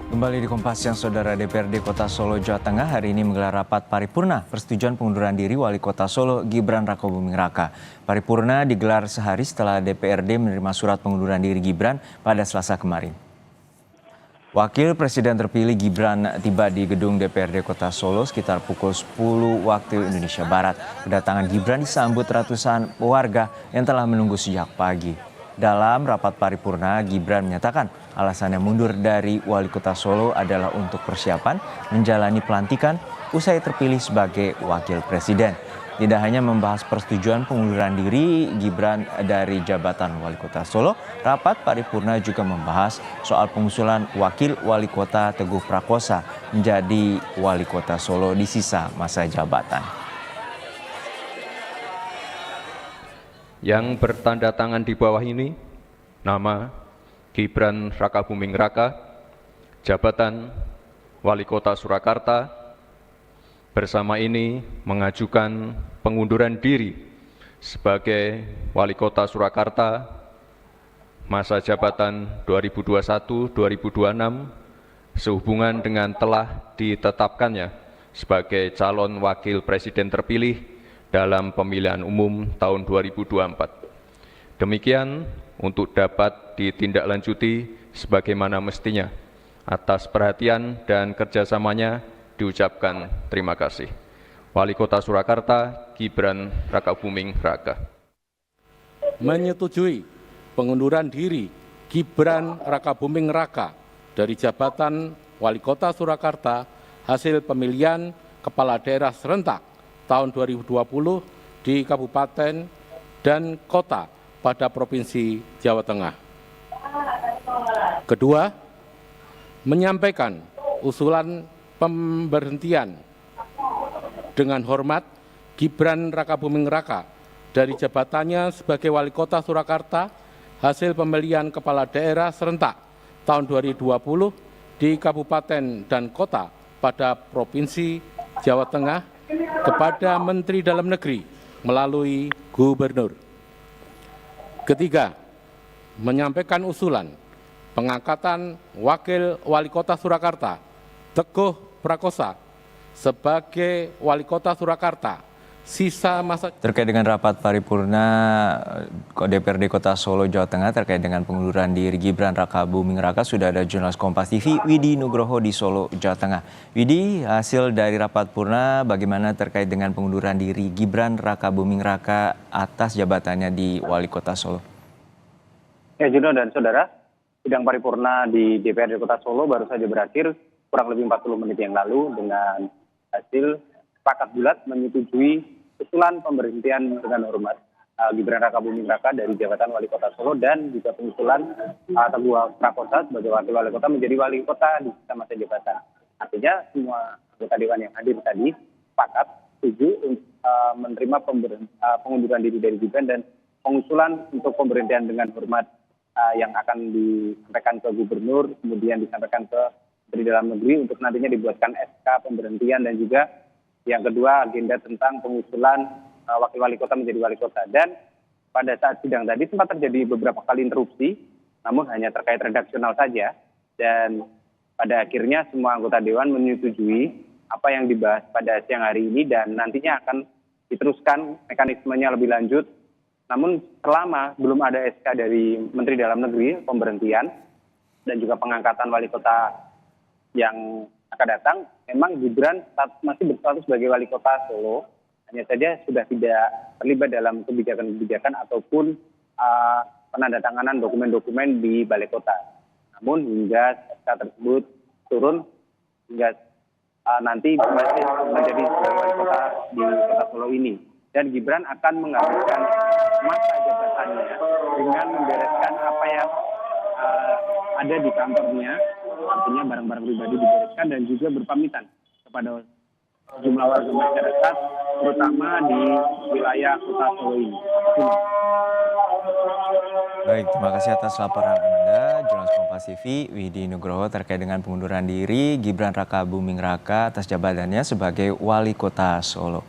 Kembali di Kompas Siang, Saudara. DPRD Kota Solo, Jawa Tengah hari ini menggelar rapat paripurna persetujuan pengunduran diri Wali Kota Solo Gibran Rakabuming Raka. Paripurna digelar sehari setelah DPRD menerima surat pengunduran diri Gibran pada Selasa kemarin. Wakil Presiden terpilih Gibran tiba di gedung DPRD Kota Solo sekitar pukul 10 waktu Indonesia Barat. Kedatangan Gibran disambut ratusan warga yang telah menunggu sejak pagi. Dalam rapat paripurna, Gibran menyatakan alasannya mundur dari Wali Kota Solo adalah untuk persiapan menjalani pelantikan usai terpilih sebagai Wakil Presiden. Tidak hanya membahas persetujuan pengunduran diri Gibran dari jabatan Wali Kota Solo, rapat paripurna juga membahas soal pengusulan Wakil Wali Kota Teguh Prakosa menjadi Wali Kota Solo di sisa masa jabatan. Yang bertanda tangan di bawah ini, nama Gibran Rakabuming Raka, jabatan Wali Kota Surakarta, bersama ini mengajukan pengunduran diri sebagai Wali Kota Surakarta masa jabatan 2021-2026 sehubungan dengan telah ditetapkannya sebagai calon Wakil Presiden terpilih dalam pemilihan umum tahun 2024. Demikian untuk dapat ditindaklanjuti sebagaimana mestinya. Atas perhatian dan kerjasamanya diucapkan terima kasih. Wali Kota Surakarta Gibran Rakabuming Raka. Menyetujui pengunduran diri Gibran Rakabuming Raka dari jabatan Wali Kota Surakarta hasil pemilihan kepala daerah serentak tahun 2020 di kabupaten dan kota pada Provinsi Jawa Tengah. Kedua, menyampaikan usulan pemberhentian dengan hormat Gibran Rakabuming Raka dari jabatannya sebagai Wali Kota Surakarta hasil pemilihan kepala daerah serentak tahun 2020 di kabupaten dan kota pada Provinsi Jawa Tengah kepada Menteri Dalam Negeri melalui Gubernur. Ketiga, menyampaikan usulan pengangkatan Wakil Wali Kota Surakarta Teguh Prakosa sebagai Wali Kota Surakarta sisa masa. Terkait dengan rapat paripurna DPRD Kota Solo, Jawa Tengah terkait dengan pengunduran diri Gibran Rakabuming Raka, sudah ada jurnalis Kompas TV Widi Nugroho di Solo, Jawa Tengah. Widi, hasil dari rapat purna bagaimana terkait dengan pengunduran diri Gibran Rakabuming Raka atas jabatannya di Wali Kota Solo? Ya, Juno dan saudara, sidang paripurna di DPRD Kota Solo baru saja berakhir kurang lebih 40 menit yang lalu dengan hasil sepakat bulat menyetujui usulan pemberhentian dengan hormat Gibran Rakabuming Raka dari jabatan Wali Kota Solo dan juga pengusulan Teguh Prakosa sebagai Wakil Wali Kota menjadi Wali Kota di sisa masa jabatan. Artinya semua anggota dewan yang hadir tadi sepakat setuju menerima pengunduran diri dari Gibran dan pengusulan untuk pemberhentian dengan hormat yang akan disampaikan ke Gubernur, kemudian disampaikan ke Menteri Dalam Negeri untuk nantinya dibuatkan SK pemberhentian, dan juga yang kedua agenda tentang pengusulan Wakil Wali Kota menjadi Wali Kota. Dan pada saat sidang tadi sempat terjadi beberapa kali interupsi, namun hanya terkait redaksional saja. Dan pada akhirnya semua anggota Dewan menyetujui apa yang dibahas pada siang hari ini dan nantinya akan diteruskan mekanismenya lebih lanjut. Namun selama belum ada SK dari Menteri Dalam Negeri pemberhentian dan juga pengangkatan Wali Kota yang akan datang, memang Gibran masih berstatus sebagai Wali Kota Solo, hanya saja sudah tidak terlibat dalam kebijakan-kebijakan ataupun penandatanganan dokumen-dokumen di Balai Kota. Namun hingga SK tersebut turun, hingga nanti masih menjadi Wali Kota di Kota Solo ini. Dan Gibran akan menghabiskan masa jabatannya dengan membereskan apa yang ada di kantornya, artinya barang-barang pribadi dibereskan dan juga berpamitan kepada sejumlah warga masyarakat, terutama di wilayah Kota Solo ini. Baik, terima kasih atas laporan Anda, jurnalis Kompas TV Widi Nugroho, terkait dengan pengunduran diri Gibran Rakabuming Raka atas jabatannya sebagai Wali Kota Solo.